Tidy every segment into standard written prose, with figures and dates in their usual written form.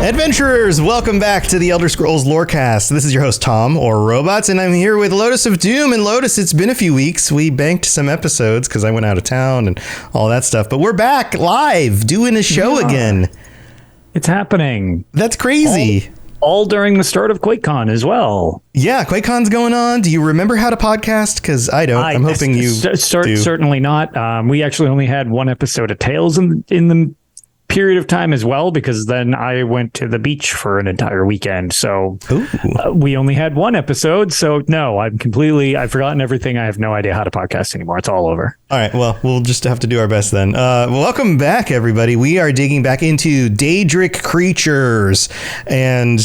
Adventurers, welcome back to the Elder Scrolls Lorecast. This is your host, Tom, or Robots, and I'm here with Lotus of Doom. And Lotus, it's been a few weeks. We banked some episodes because I went out of town and all that stuff. But we're back live doing a show again. It's happening. That's crazy. All during the start of QuakeCon as well. Yeah, QuakeCon's going on. Do you remember how to podcast? Because I don't. I'm hoping you do. Certainly not. We actually only had one episode of Tales in the period of time as well, because then I went to the beach for an entire weekend. So we only had one episode. So no, I've forgotten everything. I have no idea how to podcast anymore. It's all over. All right. Well, we'll just have to do our best then. Welcome back, everybody. We are digging back into Daedric creatures, and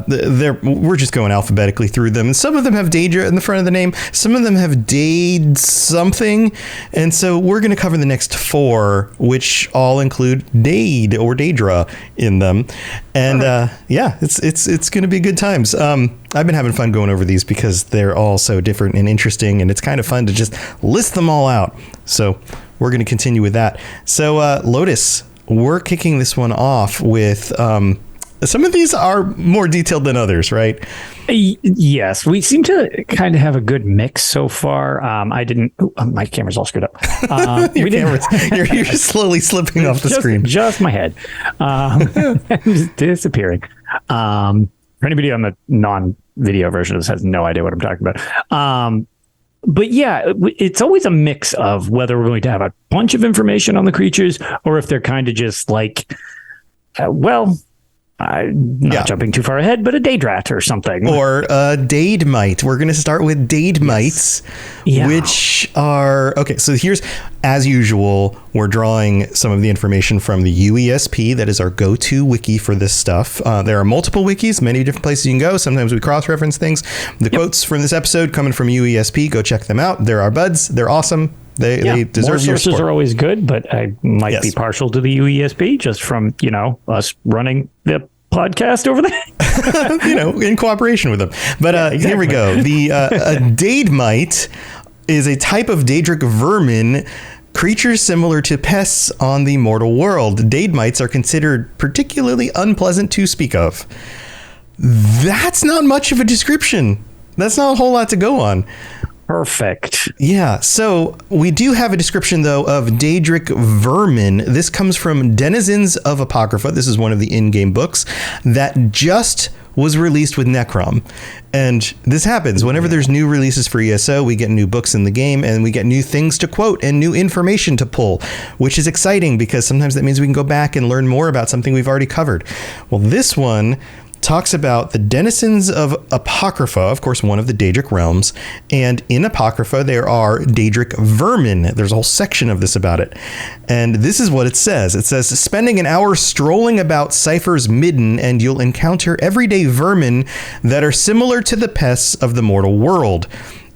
we're just going alphabetically through them. And some of them have Daedra in the front of the name. Some of them have Daed something. And so we're going to cover the next four, which all include Daed or Daedra in them. And it's going to be good times. I've been having fun going over these because they're all so different and interesting, and it's kind of fun to just list them all out. So we're going to continue with that. So Lotus, we're kicking this one off with some of these are more detailed than others, right? Yes, we seem to kind of have a good mix so far. My camera's all screwed up. You're slowly slipping off the screen. Just my head. Just disappearing. For anybody on the non-video version of this has no idea what I'm talking about. But yeah, it's always a mix of whether we're going to have a bunch of information on the creatures or if they're kind of just like, not jumping too far ahead, but a Daedrat or something. Or a Daedmite. We're going to start with Daedmites, which are... Okay, so here's, as usual, we're drawing some of the information from the UESP. That is our go-to wiki for this stuff. There are multiple wikis, many different places you can go. Sometimes we cross-reference things. The quotes from this episode coming from UESP. Go check them out. They're our buds. They're awesome. They deserve your support. Sources are always good, but I might be partial to the UESP just from, us running the podcast over there. In cooperation with them. But Here we go. The a Daedmite is a type of Daedric vermin, creatures similar to pests on the mortal world. Daedmites are considered particularly unpleasant to speak of. That's not much of a description. That's not a whole lot to go on. Perfect. Yeah, so we do have a description, though, of Daedric vermin. This comes from Denizens of Apocrypha. This is one of the in-game books that just was released with Necrom. And this happens whenever there's new releases for ESO. We get new books in the game, and we get new things to quote and new information to pull, which is exciting because sometimes that means we can go back and learn more about something we've already covered. Well, this one talks about the denizens of Apocrypha, of course, one of the Daedric realms. And in Apocrypha, there are Daedric vermin. There's a whole section of this about it. And this is what it says. It says, spending an hour strolling about Cypher's Midden, and you'll encounter everyday vermin that are similar to the pests of the mortal world.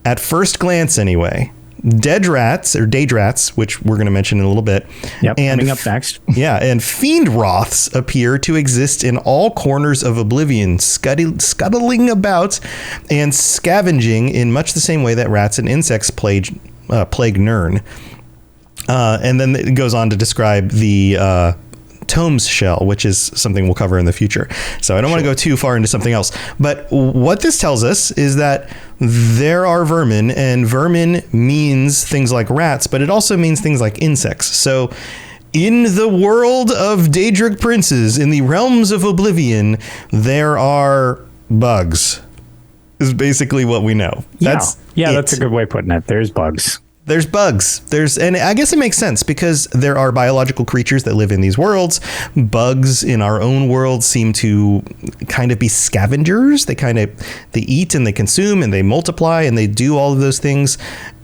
At first glance, anyway. Daedrats, which we're going to mention in a little bit. Yep, and coming up next. And Fiendroths appear to exist in all corners of Oblivion, scuttling about and scavenging in much the same way that rats and insects plague Nirn. And then it goes on to describe the Tomes shell, which is something we'll cover in the future. So I don't want to go too far into something else. But what this tells us is that there are vermin, and vermin means things like rats, but it also means things like insects. So in the world of Daedric princes, in the realms of Oblivion, there are bugs, is basically what we know. That's a good way of putting it. There's bugs. There's bugs. And I guess it makes sense because there are biological creatures that live in these worlds. Bugs in our own world seem to kind of be scavengers. They eat and they consume and they multiply and they do all of those things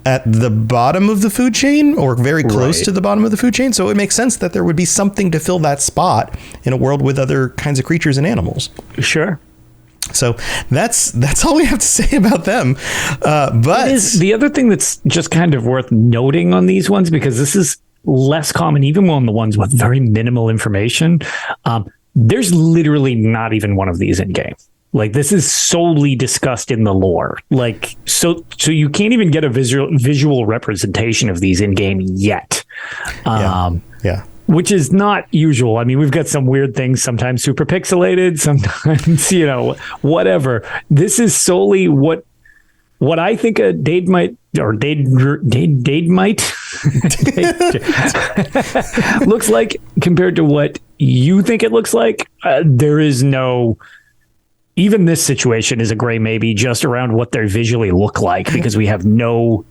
at the bottom of the food chain or very close to the bottom of the food chain. So it makes sense that there would be something to fill that spot in a world with other kinds of creatures and animals. Sure. So that's all we have to say about them. But the other thing that's just kind of worth noting on these ones, because this is less common, even on the ones with very minimal information. There's literally not even one of these in game. Like, this is solely discussed in the lore. Like, so you can't even get a visual representation of these in game yet. Yeah. which is not usual. I mean, we've got some weird things, sometimes super pixelated, sometimes, whatever. This is solely what I think a Daedmite or Daedmite looks like compared to what you think it looks like. There is no... Even this situation is a gray maybe just around what they visually look like, because we have no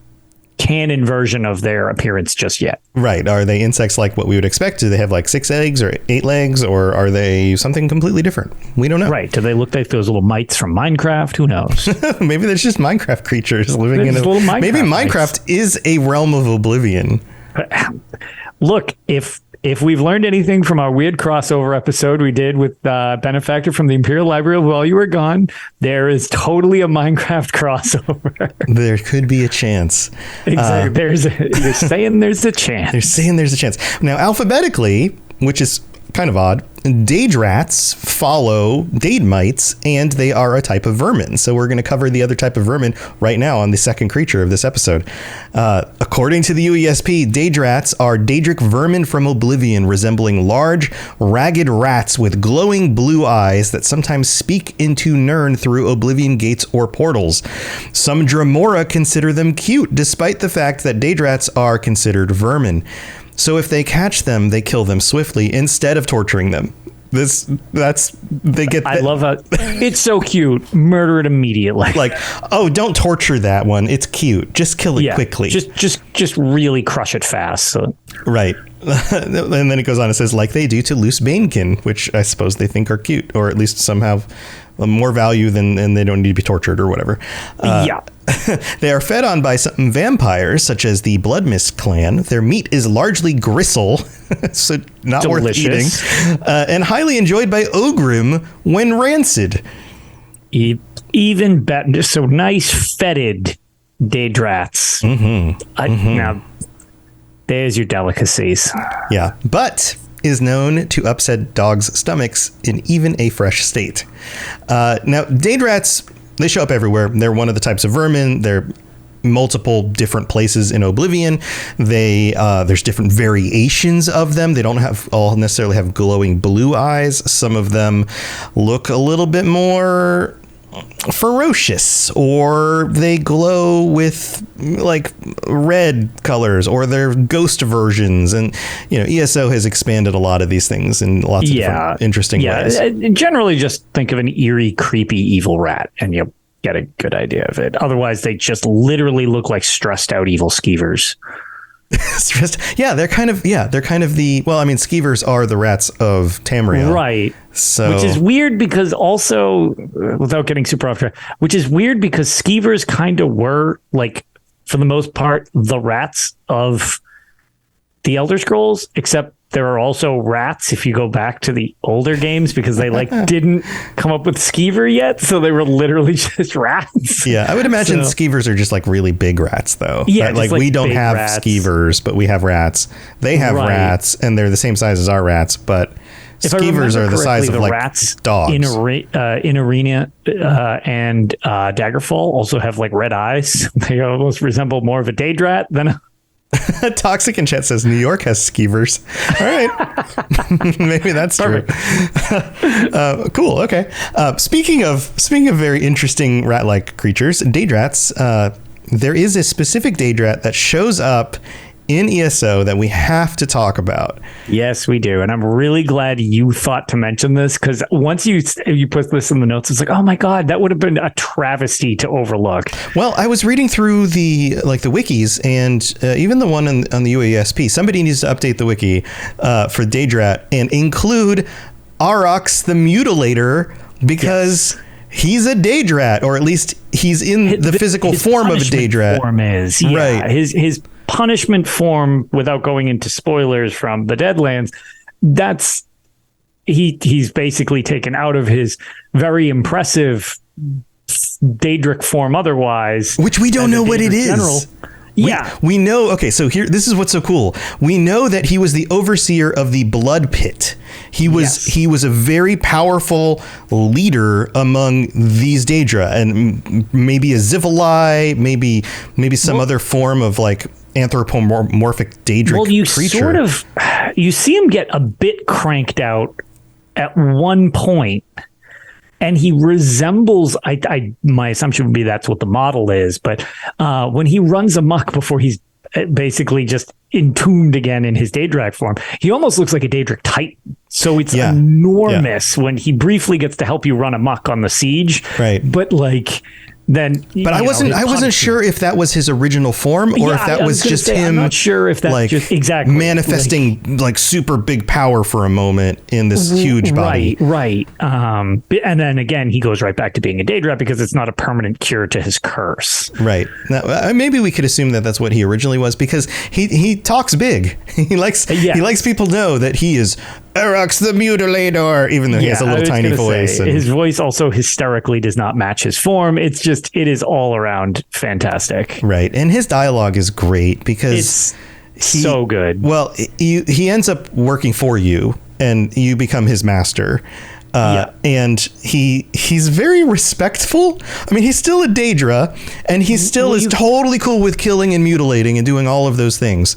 canon version of their appearance just yet. Right. Are they insects like what we would expect? Do they have like 6 eggs or 8 legs, or are they something completely different? We don't know. Right. Do they look like those little mites from Minecraft? Who knows? Maybe they're just Minecraft creatures living in a... Maybe Minecraft is a realm of oblivion. Look, if we've learned anything from our weird crossover episode we did with Benefactor from the Imperial Library while you were gone, there is totally a Minecraft crossover. There could be a chance. Exactly. You're saying there's a chance. They're saying there's a chance. Now, alphabetically, which is kind of odd, Daedrats follow Daedmites, and they are a type of vermin. So we're going to cover the other type of vermin right now on the second creature of this episode. According to the UESP, Daedrats are Daedric vermin from Oblivion, resembling large, ragged rats with glowing blue eyes that sometimes speak into Nirn through Oblivion gates or portals. Some Dremora consider them cute, despite the fact that Daedrats are considered vermin. So if they catch them, they kill them swiftly instead of torturing them. I love it. It's so cute. Murder it immediately. Like, oh, don't torture that one. It's cute. Just kill it quickly. Just really crush it fast. So. Right. And then it goes on. It says, like they do to loose Banekin, which I suppose they think are cute, or at least somehow more value than, and they don't need to be tortured or whatever. They are fed on by some vampires, such as the Bloodmist clan. Their meat is largely gristle, so not delicious. Worth eating, and highly enjoyed by Ogrim when rancid. Even better, so nice fetid Daedrats. Now, there's your delicacies. Yeah, but is known to upset dogs' stomachs in even a fresh state. Now, Daedrats, they show up everywhere. They're one of the types of vermin. They're multiple different places in Oblivion. There's different variations of them. They don't all necessarily have glowing blue eyes. Some of them look a little bit more ferocious, or they glow with like red colors, or they're ghost versions. And ESO has expanded a lot of these things in lots of different interesting ways. Generally just think of an eerie, creepy evil rat and you'll get a good idea of it. Otherwise they just literally look like stressed out evil skeevers. They're kind of the, well, I mean, skeevers are the rats of Tamriel, right? So, which is weird because also, without getting super off track, which is weird because skeevers kind of were, like, for the most part, the rats of the Elder Scrolls, except there are also rats if you go back to the older games, because they didn't come up with skeever yet, so they were literally just rats. Yeah, I would imagine skeevers are just like really big rats, though. Yeah, like we don't have rats. Skeevers, but we have rats. They have rats, and they're the same size as our rats, but skeevers are the size of like rats dogs. In Arena and Daggerfall also have like red eyes. They almost resemble more of a Daedrat than a... Toxic in chat says New York has skeevers. All right. Maybe that's true. Cool. Okay. Speaking of very interesting rat-like creatures, Daedrats, there is a specific Daedrat that shows up in ESO that we have to talk about. Yes, we do. And I'm really glad you thought to mention this, because once you put this in the notes, it's like, oh my God, that would have been a travesty to overlook. Well, I was reading through the wikis, and even the one on the UASP, somebody needs to update the wiki for Daedrat and include Airox the Mutilator, because he's a Daedrat, or at least he's in the physical form of a Daedrat. Right. His punishment form, without going into spoilers from the Deadlands, that's he's basically taken out of his very impressive Daedric form otherwise, which we don't know what it is. We know. Okay, so this is what's so cool. We know that he was the overseer of the Blood Pit. He was a very powerful leader among these Daedra, and maybe a Zivali, maybe some other form of like anthropomorphic Daedric creature. You see him get a bit cranked out at one point, and he resembles, my assumption would be that's what the model is, but when he runs amok before he's basically just entombed again in his Daedrat form, he almost looks like a Daedric Titan. So it's enormous when he briefly gets to help you run amok on the siege. Right. But like, then I wasn't sure if that was his original form or if that was just him. I'm not sure if that's like just exactly manifesting like super big power for a moment in this huge body. Right. And then again, he goes right back to being a Daedrat because it's not a permanent cure to his curse. Right. Now, maybe we could assume that that's what he originally was because he talks big. He likes people to know that he is Airox the Mutilator, even though he has a little tiny voice. His voice also hysterically does not match his form. It is all around fantastic. Right. And his dialogue is great because so good. Well, he ends up working for you and you become his master. And he's very respectful. I mean, he's still a Daedra and he still is totally cool with killing and mutilating and doing all of those things.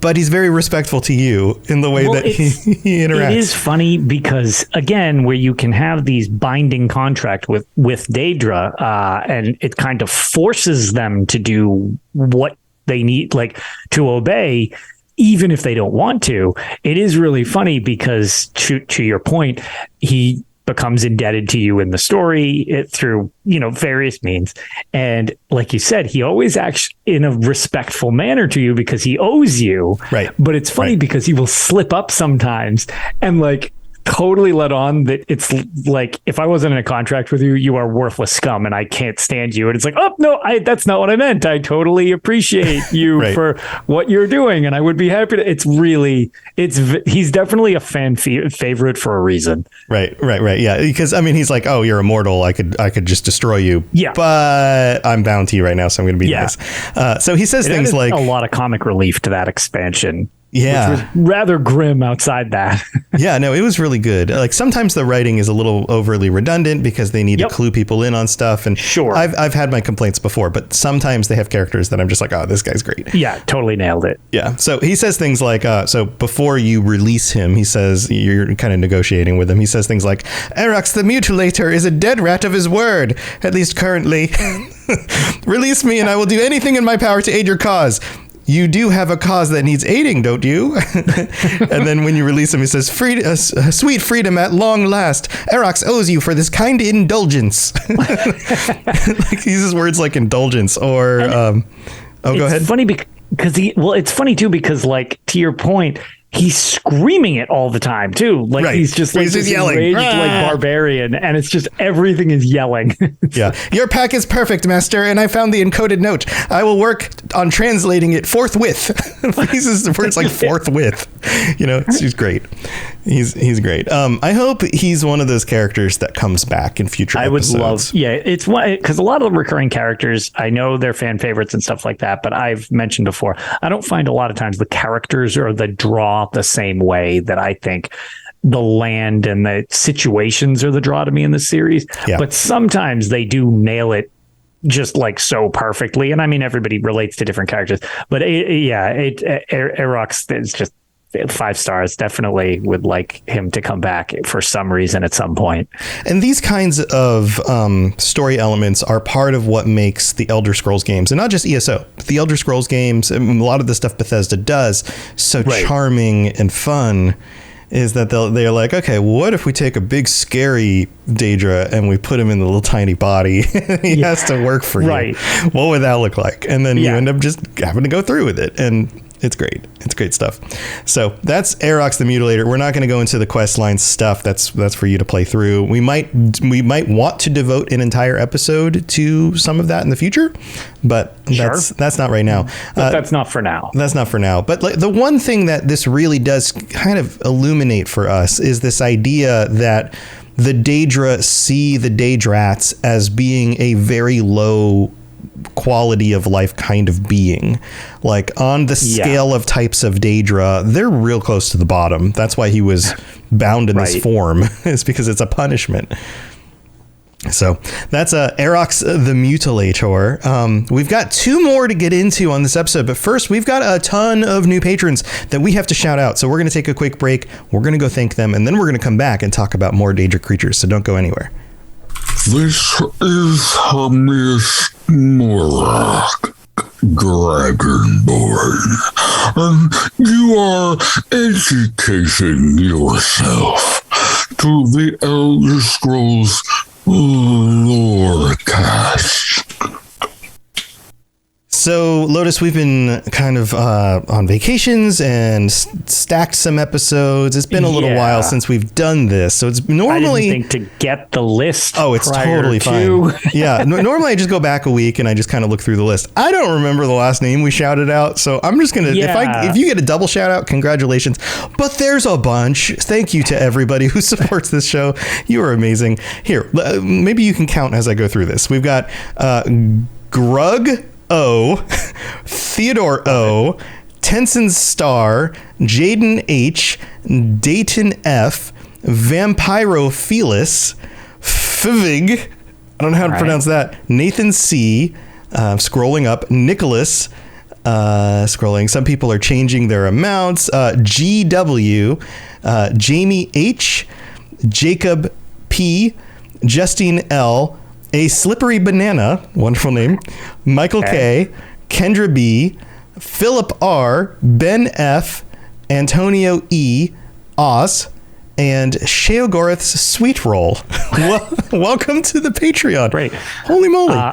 But he's very respectful to you in the way that he interacts. It is funny because, again, where you can have these binding contract with Daedra, and it kind of forces them to do what they need, like to obey, even if they don't want to. It is really funny because, to your point, he becomes indebted to you in the story through, various means. And like you said, he always acts in a respectful manner to you because he owes you. Right. But it's funny because he will slip up sometimes and like totally let on that it's like, if I wasn't in a contract with you, you are worthless scum and I can't stand you. And it's like, oh no, that's not what I meant. I totally appreciate you for what you're doing. And I would be happy to, he's definitely a fan favorite for a reason. Right. Yeah. Because I mean, he's like, oh, you're immortal. I could just destroy you. Yeah. But I'm bound to you right now. So I'm going to be nice. So he says things like a lot of comic relief to that expansion. Yeah. Which was rather grim outside that. Yeah, no, it was really good. Like sometimes the writing is a little overly redundant because they need to clue people in on stuff. And sure, I've had my complaints before, but sometimes they have characters that I'm just like, oh, this guy's great. Yeah, totally nailed it. Yeah. So he says things like, so before you release him, he says, you're kind of negotiating with him. He says things like, Airox the Mutilator is a dead rat of his word, at least currently. Release me and I will do anything in my power to aid your cause. You do have a cause that needs aiding, don't you? And then when you release him, he says, sweet freedom at long last. Airox owes you for this kind indulgence. Like he uses words like indulgence or, go ahead. It's funny because it's funny too, because like, to your point, he's screaming it all the time too. Like he's just like this yelling, enraged, like barbarian, and it's just everything is yelling. Yeah, your pack is perfect, master, and I found the encoded note. I will work on translating it forthwith. He uses the words like forthwith. He's great. He's great. I hope he's one of those characters that comes back in future episodes. I would love. Yeah, it's because a lot of the recurring characters, I know they're fan favorites and stuff like that, but I've mentioned before, I don't find a lot of times the characters or the draw the same way that I think the land and the situations are the draw to me in the series. Yeah. But sometimes they do nail it just like so perfectly. And I mean, everybody relates to different characters, but Airox is just 5 stars. Definitely would like him to come back for some reason at some point. And these kinds of story elements are part of what makes the Elder Scrolls games, and not just ESO, the Elder Scrolls games, and a lot of the stuff Bethesda does, so charming and fun, is that they're like, okay, what if we take a big scary Daedra and we put him in the little tiny body? He has to work for you. What would that look like? And then you end up just having to go through with it. And it's great. It's great stuff. So that's Airox the Mutilator. We're not going to go into the quest line stuff. That's for you to play through. We might want to devote an entire episode to some of that in the future, but that's not right now. But that's not for now. That's not for now. But like, the one thing that this really does kind of illuminate for us is this idea that the Daedra see the Daedrats as being a very low quality of life kind of being. Like on the scale of types of Daedra, they're real close to the bottom. That's why he was bound in this form, is because it's a punishment. So that's Airox the Mutilator. We've got 2 more to get into on this episode, but first we've got a ton of new patrons that we have to shout out. So we're going to take a quick break. We're going to go thank them, and then we're going to come back and talk about more Daedric creatures. So don't go anywhere. This is Hamish Morak, Dragonborn, and you are educating yourself to the Elder Scrolls Lorecast. So, Lotus, we've been kind of on vacations and stacked some episodes. It's been a little while since we've done this. So it's normally... I didn't think to get the list. Oh, it's totally fine. Yeah. Normally I just go back a week and I just kind of look through the list. I don't remember the last name we shouted out. So I'm just going to... If you get a double shout out, congratulations. But there's a bunch. Thank you to everybody who supports this show. You are amazing. Here, maybe you can count as I go through this. We've got Grug O, Theodore O, Tenson Star, Jaden H, Dayton F, Vampirophilus, Fivig, I don't know how to pronounce that, Nathan C, scrolling up, Nicholas, scrolling, some people are changing their amounts, GW, Jamie H, Jacob P, Justine L, A Slippery Banana, wonderful name, Michael K, Kendra B, Philip R, Ben F, Antonio E, Oz, and Sheogorath's Sweet Roll. Welcome to the Patreon. Great. Holy moly.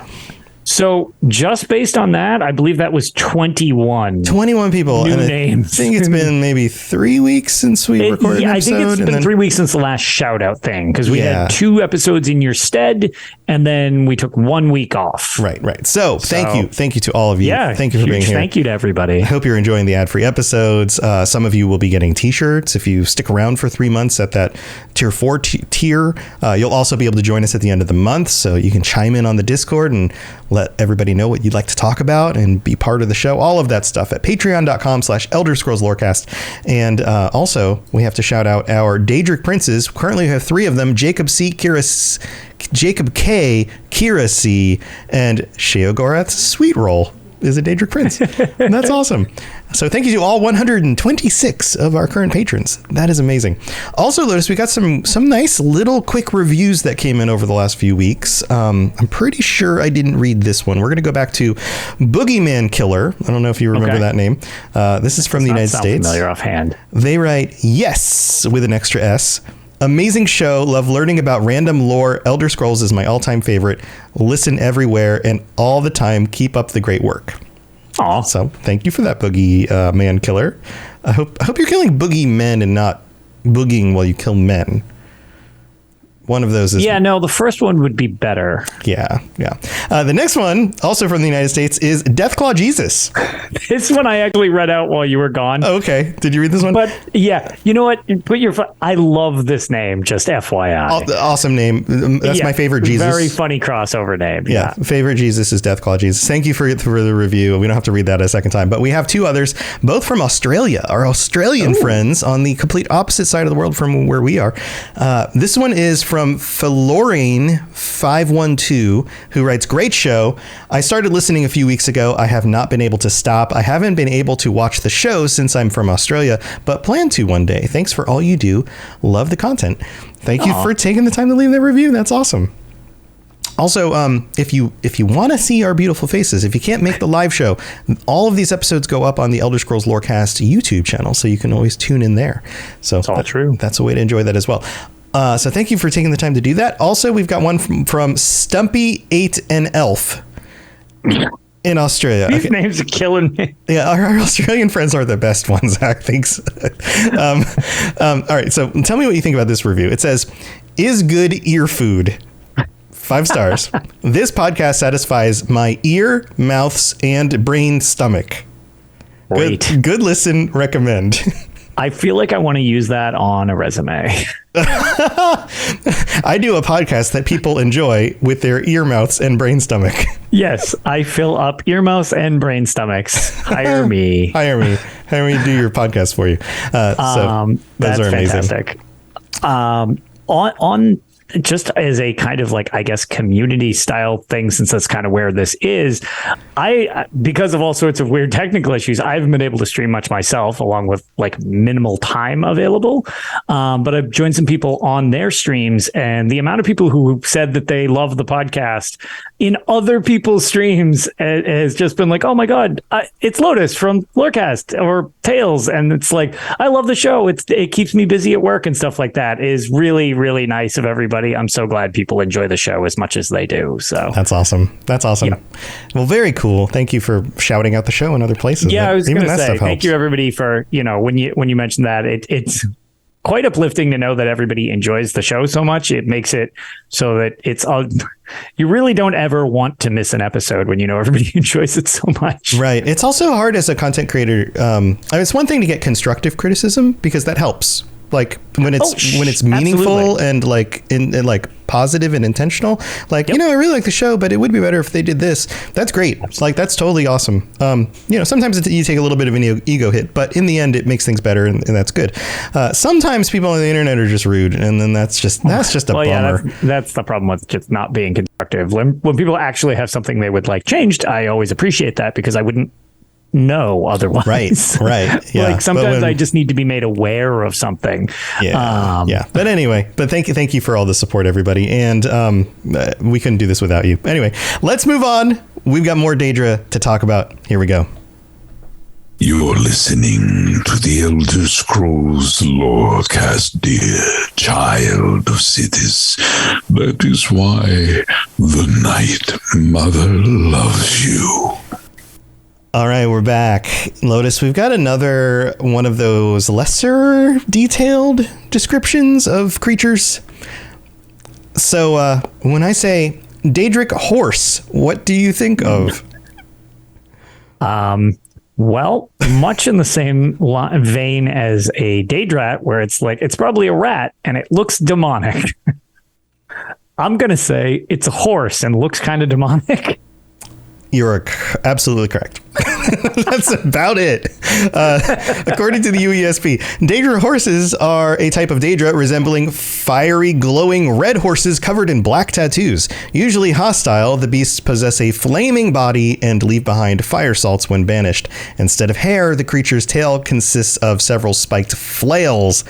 So just based on that, I believe that was 21. 21 people. New names. I think it's been maybe 3 weeks since we recorded an episode. I think it's been 3 weeks since the last shout out thing, because we had 2 episodes in your stead, and then we took 1 week off. Right. So thank you. Thank you to all of you. Yeah. Thank you for being here. Thank you to everybody. I hope you're enjoying the ad-free episodes. Some of you will be getting t-shirts if you stick around for 3 months at that tier 4 tier. You'll also be able to join us at the end of the month, so you can chime in on the Discord and let everybody know what you'd like to talk about and be part of the show. All of that stuff at patreon.com/Elder Scrolls Lorecast. And also, we have to shout out our Daedric princes. Currently, we have 3 of them: Jacob C, Jacob K, Kira C, and Sheogorath's Sweet Roll is a Daedric prince. And that's awesome. So thank you to all 126 of our current patrons. That is amazing. Also, Lotus, we got some nice little quick reviews that came in over the last few weeks. I'm pretty sure I didn't read this one. We're going to go back to Boogeyman Killer. I don't know if you remember that name. This is from the United States. Familiar offhand. They write, yes, with an extra S. Amazing show. Love learning about random lore. Elder Scrolls is my all-time favorite. Listen everywhere and all the time. Keep up the great work. Aw. So thank you for that, Boogie Man Killer. I hope you're killing boogie men and not boogieing while you kill men. One of those is... Yeah, no, the first one would be better. Yeah. The next one, also from the United States, is Deathclaw Jesus. This one I actually read out while you were gone. Oh, okay. Did you read this one? But yeah, you know what? I love this name, just FYI. Awesome name. That's my favorite Jesus. Very funny crossover name. Yeah. Favorite Jesus is Deathclaw Jesus. Thank you for the review. We don't have to read that a second time. But we have 2 others, both from Australia, our Australian friends on the complete opposite side of the world from where we are. This one is from Philorane512, who writes, great show. I started listening a few weeks ago. I have not been able to stop. I haven't been able to watch the show since I'm from Australia, but plan to one day. Thanks for all you do. Love the content. Thank you for taking the time to leave that review. That's awesome. Also, if you want to see our beautiful faces, if you can't make the live show, all of these episodes go up on the Elder Scrolls Lorecast YouTube channel, so you can always tune in there. So it's all true. That's a way to enjoy that as well. So thank you for taking the time to do that. Also, we've got one from Stumpy 8 and Elf in Australia. These names are killing me. Yeah, our Australian friends are the best ones, Zach. Thanks. All right, so tell me what you think about this review. It says, is good ear food. 5 stars. This podcast satisfies my ear, mouths, and brain stomach. Good listen, recommend. I feel like I want to use that on a resume. I do a podcast that people enjoy with their ear, mouths, and brain stomach. Yes, I fill up ear, mouths, and brain stomachs. Hire me. Hire me to do your podcast for you. So those that's are amazing. Fantastic. On just as a kind of like, I guess, community style thing, since that's kind of where this is, because of all sorts of weird technical issues, I haven't been able to stream much myself, along with like minimal time available. But I've joined some people on their streams, and the amount of people who said that they love the podcast in other people's streams has just been like, oh my God, it's Lotus from Lorecast or Tales. And it's like, I love the show. It keeps me busy at work and stuff like that. Is really, really nice of everybody. I'm so glad people enjoy the show as much as they do. So that's awesome. Yeah. Well, very cool. Thank you for shouting out the show in other places. Yeah, I was going to say thank you everybody for, when you mentioned that, it's quite uplifting to know that everybody enjoys the show so much. It makes it so that it's you really don't ever want to miss an episode when you know everybody enjoys it so much. Right. It's also hard as a content creator. It's one thing to get constructive criticism, because that helps. Like when it's meaningful absolutely. And like in like positive and intentional, like, I really like the show, but it would be better if they did this. That's great. Absolutely. Like, that's totally awesome. Sometimes you take a little bit of an ego hit, but in the end it makes things better, and that's good. Sometimes people on the internet are just rude, and then that's just a bummer. Yeah, that's the problem with just not being constructive. When people actually have something they would like changed, I always appreciate that, because I wouldn't know otherwise. Right. Yeah. Like sometimes I just need to be made aware of something. Yeah. But anyway, thank you for all the support, everybody. And we couldn't do this without you. Anyway, let's move on. We've got more Daedra to talk about. Here we go. You're listening to the Elder Scrolls Lorecast, dear child of cities. That is why the Night Mother loves you. All right, we're back. Lotus, we've got another one of those lesser detailed descriptions of creatures. So when I say Daedric horse, what do you think of? Well, much in the same vein as a Daedrat, where it's like, it's probably a rat and it looks demonic. I'm going to say it's a horse and looks kind of demonic. You're absolutely correct. That's about it. According to the UESP, Daedra horses are a type of Daedra resembling fiery, glowing red horses covered in black tattoos. Usually hostile, the beasts possess a flaming body and leave behind fire salts when banished. Instead of hair, the creature's tail consists of several spiked flails.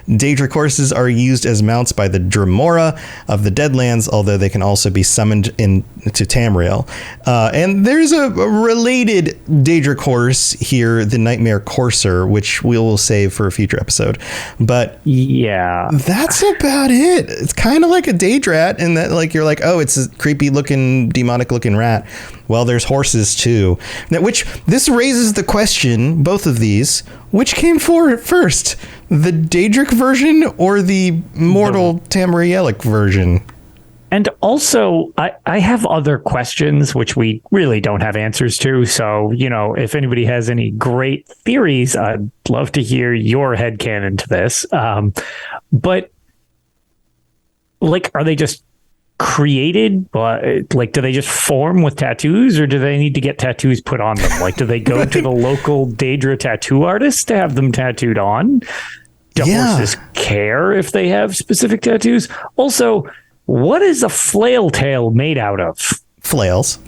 Daedric horses are used as mounts by the Dremora of the Deadlands, although they can also be summoned into Tamriel. And there's a related Daedric horse here, the Nightmare Courser, which we will save for a future episode. But yeah, that's about it. It's kind of like a Daedrat in that, like, you're like, oh, it's a creepy looking, demonic looking rat. Well, there's horses too. Now, this raises the question, both of these, which came first, the Daedric version or the mortal Tamrielic version? And also, I have other questions which we really don't have answers to. So, if anybody has any great theories, I'd love to hear your headcanon to this. But, like, are they just created? Like, do they just form with tattoos, or do they need to get tattoos put on them? Like, do they go to the local Daedra tattoo artist to have them tattooed on? Do horses care if they have specific tattoos? Also, what is a flail tail made out of? Flails.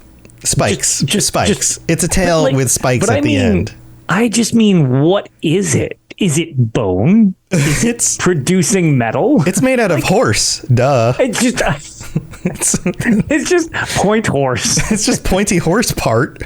Spikes. Just spikes. It's a tail with spikes at the end. I just mean, what is it? Is it bone? Is it producing metal? It's made out of horse. Duh. It's just point horse. It's just pointy horse part.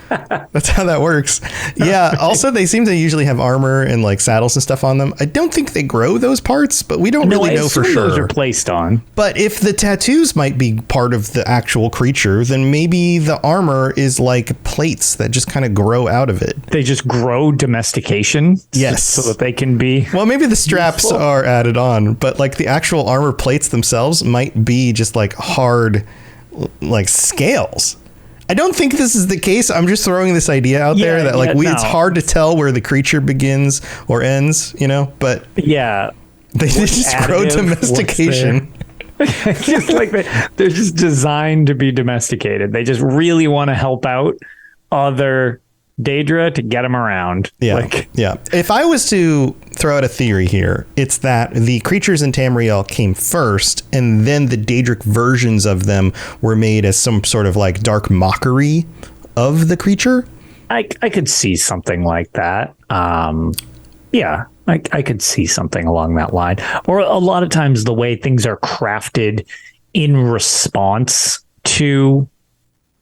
That's how that works. Yeah. Also, they seem to usually have armor and like saddles and stuff on them. I don't think they grow those parts, but we don't really know for sure. Those are placed on. But if the tattoos might be part of the actual creature, then maybe the armor is like plates that just kind of grow out of it. They just grow domestication. Yes. So that they can be. Well, maybe the straps are added on, but like the actual armor plates themselves might be just like hard, like scales. I don't think this is the case. I'm just throwing this idea out there that it's hard to tell where the creature begins or ends, but yeah, they just grow domestication. Just like they're just designed to be domesticated. They just really want to help out other Daedra to get him around. Yeah. Yeah. If I was to throw out a theory here, it's that the creatures in Tamriel came first, and then the Daedric versions of them were made as some sort of like dark mockery of the creature. I could see something like that. Yeah, I could see something along that line. Or a lot of times the way things are crafted in response to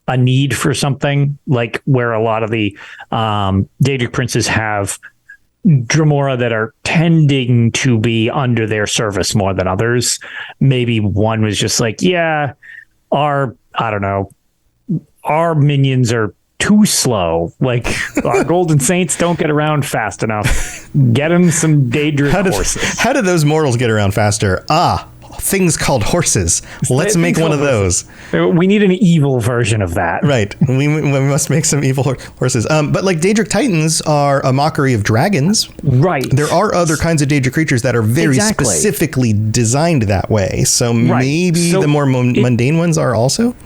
a need for something, like where a lot of the Daedric princes have Dremora that are tending to be under their service more than others. Maybe one was just like, yeah, our minions are too slow. Like our golden saints don't get around fast enough. Get them some Daedric horses. How did those mortals get around faster? Things called horses. Let's make one of those. We need an evil version of that. Right. We must make some evil horses. But like Daedric Titans are a mockery of dragons. Right. There are other kinds of Daedric creatures that are very specifically designed that way. So maybe the more mundane ones are also.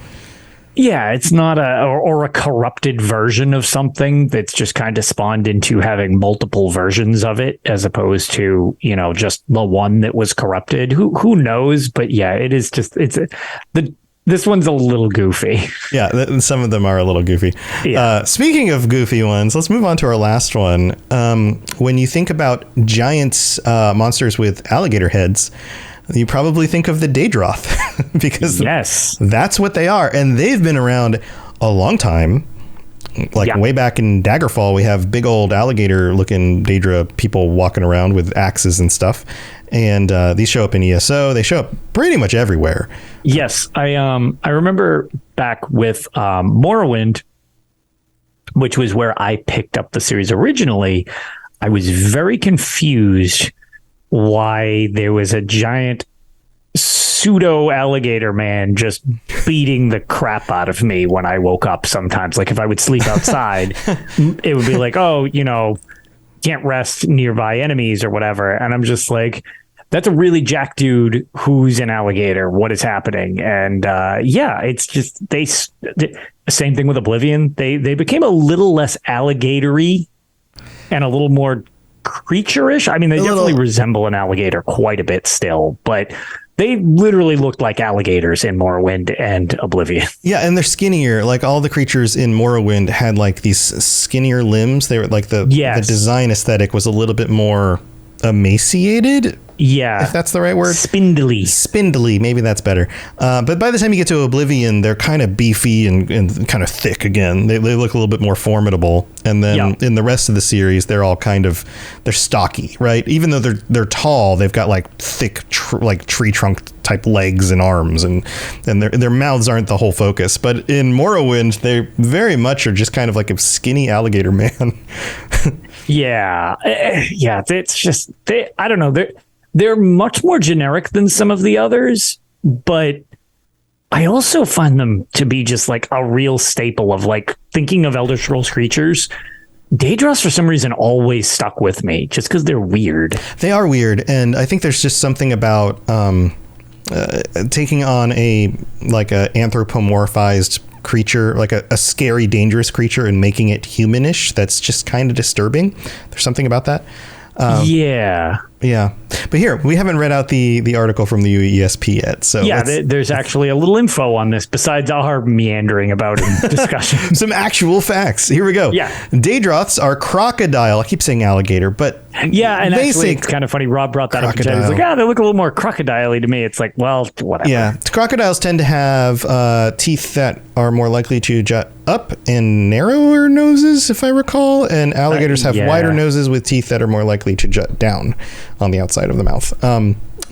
Yeah, it's not a corrupted version of something that's just kind of spawned into having multiple versions of it, as opposed to, just the one that was corrupted. Who knows? But yeah, it is just this one's a little goofy. Yeah, some of them are a little goofy. Yeah. Speaking of goofy ones, let's move on to our last one. When you think about giant monsters with alligator heads, you probably think of the Daedroth because that's what they are. And they've been around a long time. Like way back in Daggerfall, we have big old alligator looking Daedra people walking around with axes and stuff. And these show up in ESO. They show up pretty much everywhere. Yes. I remember back with Morrowind, which was where I picked up the series originally. I was very confused why there was a giant pseudo alligator man just beating the crap out of me when I woke up sometimes. Like if I would sleep outside, it would be like, can't rest nearby enemies or whatever. And I'm just like, that's a really jack dude who's an alligator. What is happening? And it's just same thing with Oblivion. They became a little less alligatory and a little more creature-ish. I mean, they definitely resemble an alligator quite a bit still, but they literally looked like alligators in Morrowind and Oblivion. Yeah, and they're skinnier. Like all the creatures in Morrowind had like these skinnier limbs. They were like the design aesthetic was a little bit more emaciated. Yeah. If that's the right word. Spindly. Maybe that's better. But by the time you get to Oblivion, they're kind of beefy and kind of thick again. They look a little bit more formidable. And then in the rest of the series, they're all they're stocky, right? Even though they're tall, they've got like thick, like tree trunk type legs and arms, and their mouths aren't the whole focus. But in Morrowind, they very much are just kind of like a skinny alligator man. Yeah. It's just, I don't know. They're much more generic than some of the others, but I also find them to be just like a real staple of like thinking of Elder Scrolls creatures. Daedroths, for some reason, always stuck with me just because they're weird. They are weird. And I think there's just something about taking on a anthropomorphized creature, like a scary, dangerous creature, and making it humanish. That's just kind of disturbing. There's something about that. Yeah. But here, we haven't read out the article from the UESP yet. So there's actually a little info on this besides our meandering about in discussion. Some actual facts. Here we go. Yeah. Daedroths are crocodile. I keep saying alligator, but yeah, and actually it's kind of funny. Rob brought that crocodile up. He's like, they look a little more crocodile-y to me. It's like, well, whatever. Yeah. Crocodiles tend to have teeth that are more likely to jut up and narrower noses, if I recall, and alligators have wider noses with teeth that are more likely to jut down on the outside of the mouth.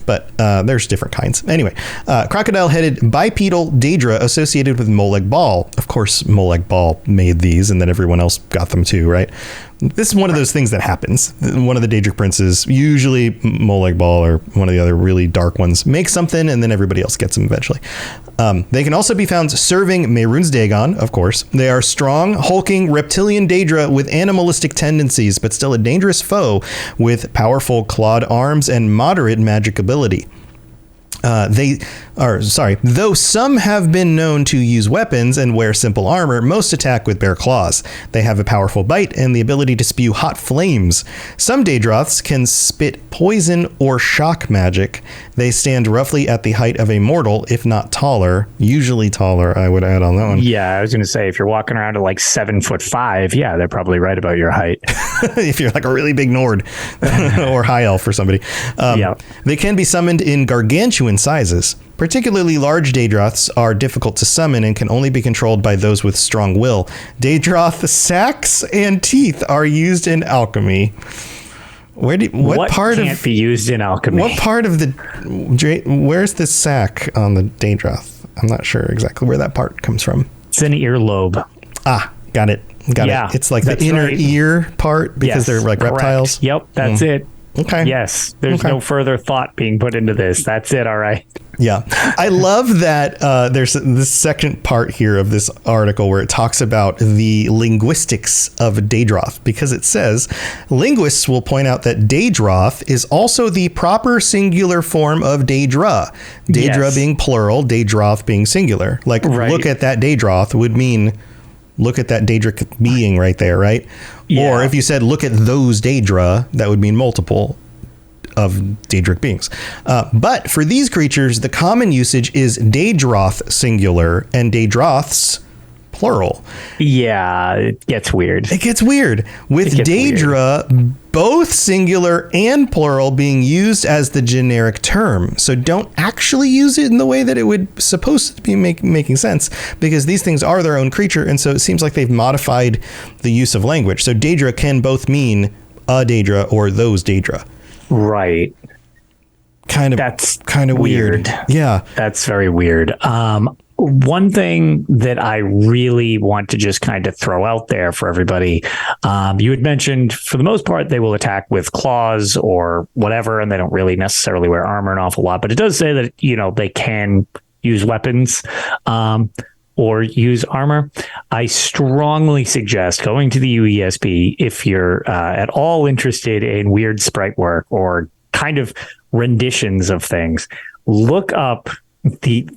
But there's different kinds. Anyway, crocodile-headed bipedal Daedra associated with Molag Bal. Of course, Molag Bal made these, and then everyone else got them too, right? This is one of those things that happens. One of the Daedric princes, usually Molag Bal or one of the other really dark ones, make something, and then everybody else gets them eventually. They can also be found serving Mehrunes Dagon, of course. They are strong, hulking, reptilian Daedra with animalistic tendencies, but still a dangerous foe with powerful clawed arms and moderate magic ability. They Though some have been known to use weapons and wear simple armor, most attack with bare claws. They have a powerful bite and the ability to spew hot flames. Some Daedroths can spit poison or shock magic. They stand roughly at the height of a mortal, if not taller. Usually taller, I would add on that one. Yeah, I was going to say, if you're walking around at like 7'5", yeah, they're probably right about your height. If you're like a really big Nord or high elf for somebody. They can be summoned in gargantuan sizes. Particularly large Daedroths are difficult to summon and can only be controlled by those with strong will. Daedroth sacks and teeth are used in alchemy. What part can't be used in alchemy? What part of where's the sack on the Daedroth? I'm not sure exactly where that part comes from. It's an earlobe. Ah, got it. Got it. It's like the inner ear part because they're like reptiles. Yep, that's it. Okay. Yes, there's no further thought being put into this. That's it. All right. Yeah. I love that there's this second part here of this article where it talks about the linguistics of Daedroth, because it says linguists will point out that Daedroth is also the proper singular form of Daedra. Daedra being plural, Daedroth being singular. Like, look at that Daedroth would mean look at that Daedric being right there, right? Yeah. Or if you said, look at those Daedra, that would mean multiple of Daedric beings. But for these creatures, the common usage is Daedroth singular and Daedroths plural. Yeah, it gets weird. It gets weird. With Daedra, both singular and plural being used as the generic term. So don't actually use it in the way that it would supposed to be making sense, because these things are their own creature. And so it seems like they've modified the use of language. So Daedra can both mean a Daedra or those Daedra. Right. That's kind of weird. Yeah. That's very weird. One thing that I really want to just kind of throw out there for everybody, you had mentioned for the most part, they will attack with claws or whatever, and they don't really necessarily wear armor an awful lot, but it does say that, they can use weapons, or use armor. I strongly suggest going to the UESP if you're at all interested in weird sprite work or kind of renditions of things. Look up the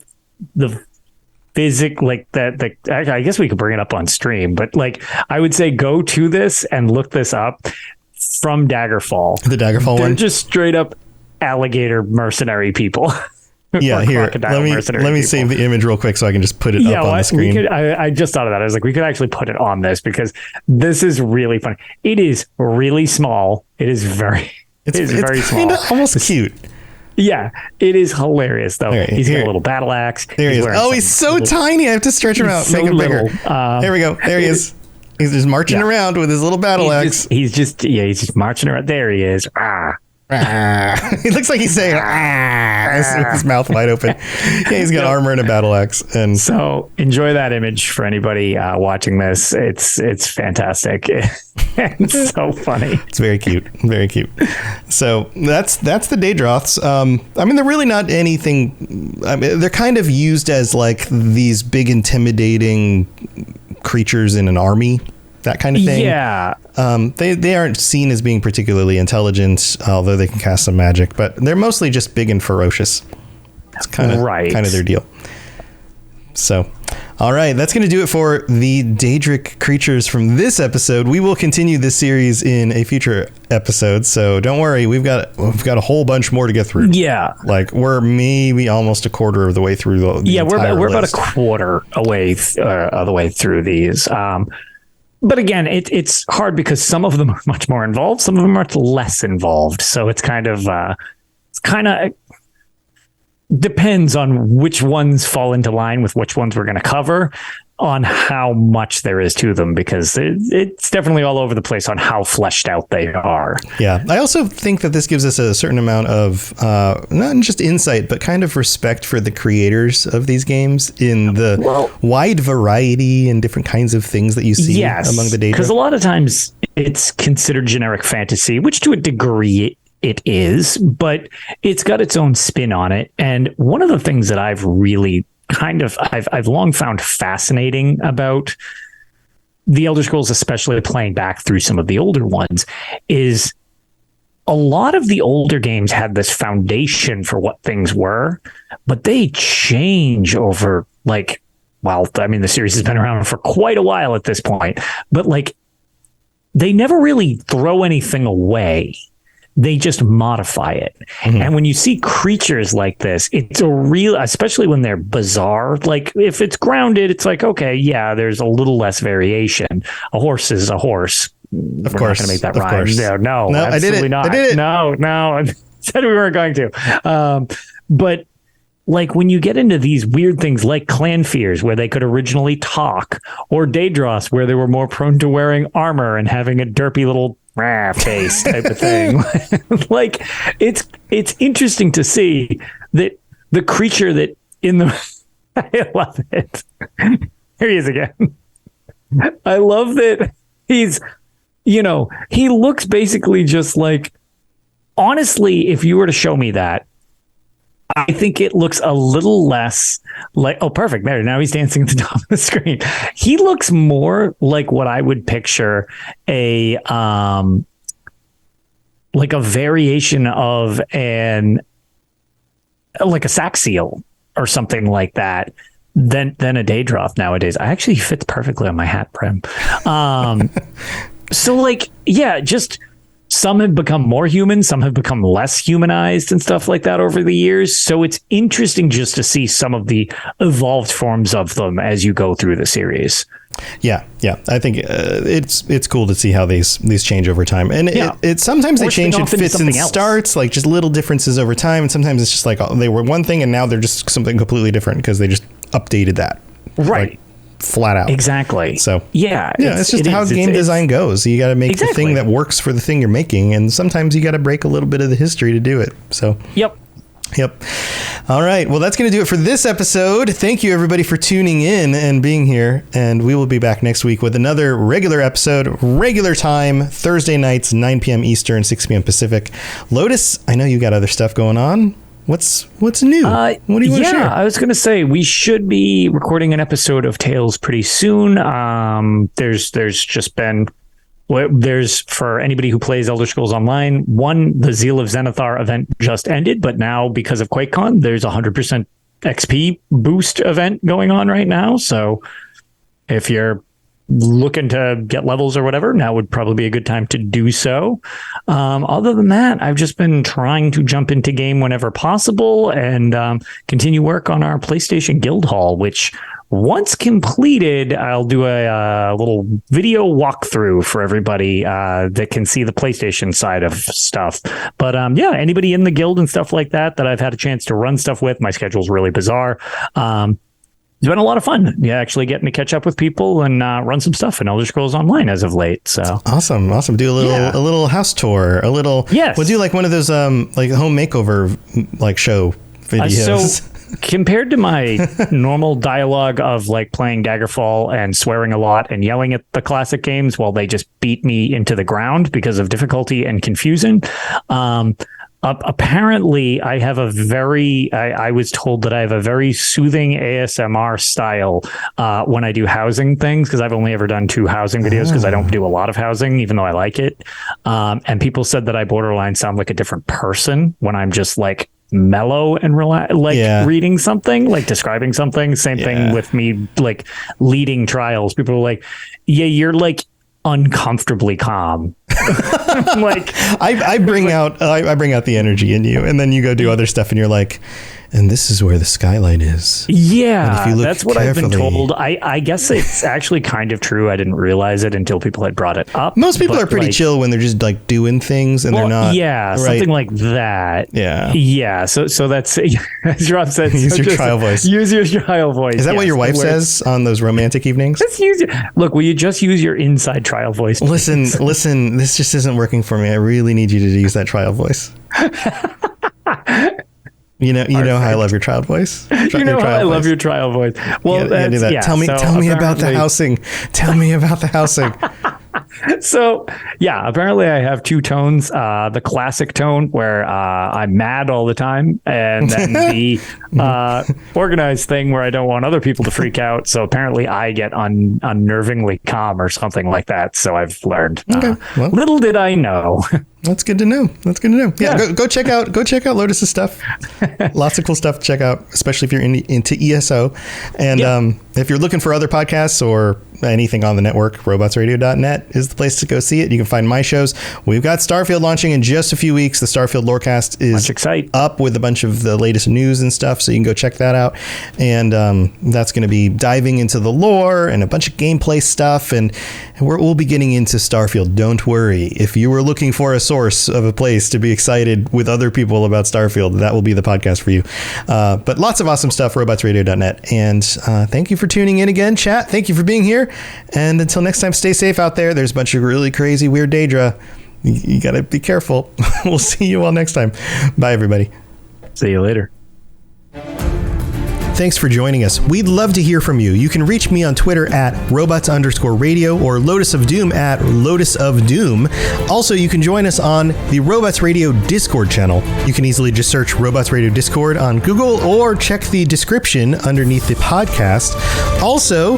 physic, like that. I guess we could bring it up on stream, but like I would say go to this and look this up from Daggerfall. The Daggerfall one? They're just straight up alligator mercenary people. Yeah, here, let me save the image real quick so I can just put it up on the screen. I just thought of that. I was like, we could actually put it on this because this is really funny. It is really small. It's very small. Almost cute. Yeah, it is hilarious though. Right, he's got a little battle axe. There he is. Oh, he's so tiny. I have to stretch him out, make him bigger. There we go. There he is. He's just marching around with his little battle axe. He's just marching around. There he is. He looks like he's saying with his mouth wide open. Yeah, he's got armor and a battle axe. And so enjoy that image for anybody watching this. It's fantastic. It's so funny. It's very cute. Very cute. So that's the Daedroths. I mean, they're really not anything. I mean, they're kind of used as like these big intimidating creatures in an army. That kind of thing. Yeah. They aren't seen as being particularly intelligent, although they can cast some magic, but they're mostly just big and ferocious. That's kind of their deal. So, all right, that's going to do it for the Daedric creatures from this episode. We will continue this series in a future episode, so don't worry. We've got a whole bunch more to get through. Yeah, like we're maybe almost a quarter of the way through the we're about a quarter away of the way through these. But again, it's hard because some of them are much more involved, some of them are much less involved. So it's kind of depends on which ones fall into line with which ones we're going to cover on how much there is to them, because it's definitely all over the place on how fleshed out they are. Yeah. I also think that this gives us a certain amount of not just insight, but kind of respect for the creators of these games in the wide variety and different kinds of things that you see among the Daedra. Because a lot of times it's considered generic fantasy, which to a degree it is, but it's got its own spin on it. And one of the things that I've really I've long found fascinating about the Elder Scrolls, especially playing back through some of the older ones, is a lot of the older games had this foundation for what things were, but they change over like, well, I mean, the series has been around for quite a while at this point, but like they never really throw anything away. They just modify it. Mm-hmm. And when you see creatures like this, it's a real, especially when they're bizarre. Like if it's grounded, it's like, okay, yeah, there's a little less variation. A horse is a horse. Of course. Not going to make that rhyme. No, absolutely not. I did it. No. Said we weren't going to. But like when you get into these weird things like clan fears, where they could originally talk, or Daedroths, where they were more prone to wearing armor and having a derpy little face type of thing. Like it's interesting to see that the creature that in the I love it. Here he is again. I love that he's, you know, he looks basically just like, honestly, if you were to show me that, I think it looks a little less like, oh, perfect. There. Now he's dancing at the top of the screen. He looks more like what I would picture like a variation of like a sack seal or something like that than a Daedroth nowadays. He fits perfectly on my hat brim. So like, yeah, just some have become more human, some have become less humanized and stuff like that over the years. So it's interesting just to see some of the evolved forms of them as you go through the series. Yeah. I think it's cool to see how these change over time, and it sometimes they change in fits and starts, like just little differences over time, and sometimes it's just like they were one thing and now they're just something completely different because they just updated that, right? Like, flat out. Exactly. So it's just how game design goes. You got to make the thing that works for the thing you're making, and sometimes you got to break a little bit of the history to do it. So Yep. All right. Well, that's going to do it for this episode. Thank you, everybody, for tuning in and being here. And we will be back next week with another regular episode, regular time, Thursday nights, 9 p.m. Eastern, 6 p.m. Pacific. Lotus, I know you got other stuff going on. What's new? What do you want to share? I was going to say we should be recording an episode of Tales pretty soon. There's just been... There's, for anybody who plays Elder Scrolls Online, the Zeal of Zenithar event just ended, but now because of QuakeCon, there's a 100% XP boost event going on right now. So if you're looking to get levels or whatever, now would probably be a good time to do so. Other than that, I've just been trying to jump into game whenever possible and continue work on our PlayStation Guild Hall, which once completed, I'll do a little video walkthrough for everybody that can see the PlayStation side of stuff. But anybody in the guild and stuff like that I've had a chance to run stuff with, my schedule's really bizarre. It's been a lot of fun. Yeah, actually getting to catch up with people and run some stuff in Elder Scrolls Online as of late. So awesome. Do a little house tour, Yes. We'll do like one of those like home makeover like show videos. Compared to my normal dialogue of like playing Daggerfall and swearing a lot and yelling at the classic games while they just beat me into the ground because of difficulty and confusion, apparently I have I was told that I have a very soothing ASMR style when I do housing things, because I've only ever done 2 housing videos because I don't do a lot of housing, even though I like it. And people said that I borderline sound like a different person when I'm just like mellow and reading something, like describing something. Same thing with me like leading trials. People are like, yeah, you're like uncomfortably calm. Like I bring out the energy in you, and then you go do other stuff and you're like, and this is where the skylight is. Yeah, that's what I've been told. I guess it's actually kind of true. I didn't realize it until people had brought it up. Most people are pretty chill when they're just like doing things and they're not. Yeah, right? Something like that. Yeah. So that's, as Rob said, use your trial voice. Use your trial voice. Is that what your wife says on those romantic evenings? Look, will you just use your inside trial voice? Listen, this just isn't working for me. I really need you to use that trial voice. You know how I love your trial voice. I love your trial voice. Well, do that. Tell me about the housing. Tell me about the housing. So, yeah, apparently I have two tones. The classic tone where I'm mad all the time, and then the organized thing where I don't want other people to freak out. So apparently I get unnervingly calm or something like that. So I've learned. Okay. Well, little did I know. That's good to know. Yeah. Go check out Lotus's stuff. Lots of cool stuff to check out, especially if you're into ESO. And if you're looking for other podcasts or anything on the network, robotsradio.net is the place to go see it. You can find my shows. We've got Starfield launching in just a few weeks. The Starfield Lorecast is up with a bunch of the latest news and stuff, so you can go check that out. And that's going to be diving into the lore and a bunch of gameplay stuff, and we'll be getting into Starfield. Don't worry. If you were looking for a source of a place to be excited with other people about Starfield, that will be the podcast for you. But lots of awesome stuff, robotsradio.net. And thank you for tuning in again, chat. Thank you for being here. And until next time, stay safe out there. There's a bunch of really crazy, weird Daedra. You got to be careful. We'll see you all next time. Bye, everybody. See you later. Thanks for joining us. We'd love to hear from you. You can reach me on Twitter at robots_radio or Lotus of Doom at Lotus of Doom. Also, you can join us on the Robots Radio Discord channel. You can easily just search Robots Radio Discord on Google or check the description underneath the podcast. Also,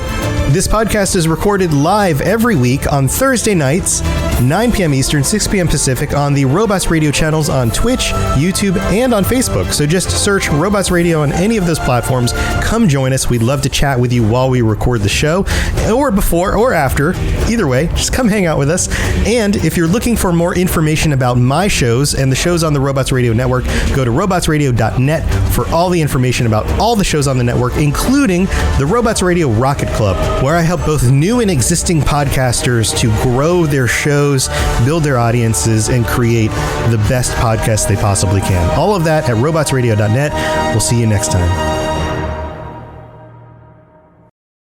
this podcast is recorded live every week on Thursday nights, 9 p.m. Eastern, 6 p.m. Pacific on the Robots Radio channels on Twitch, YouTube, and on Facebook. So just search Robots Radio on any of those platforms. Come join us. We'd love to chat with you while we record the show, or before or after. Either way, just come hang out with us. And if you're looking for more information about my shows and the shows on the Robots Radio Network, go to robotsradio.net for all the information about all the shows on the network, including the Robots Radio Rocket Club, where I help both new and existing podcasters to grow their shows, build their audiences, and create the best podcast they possibly can. All of that at robotsradio.net. We'll see you next time.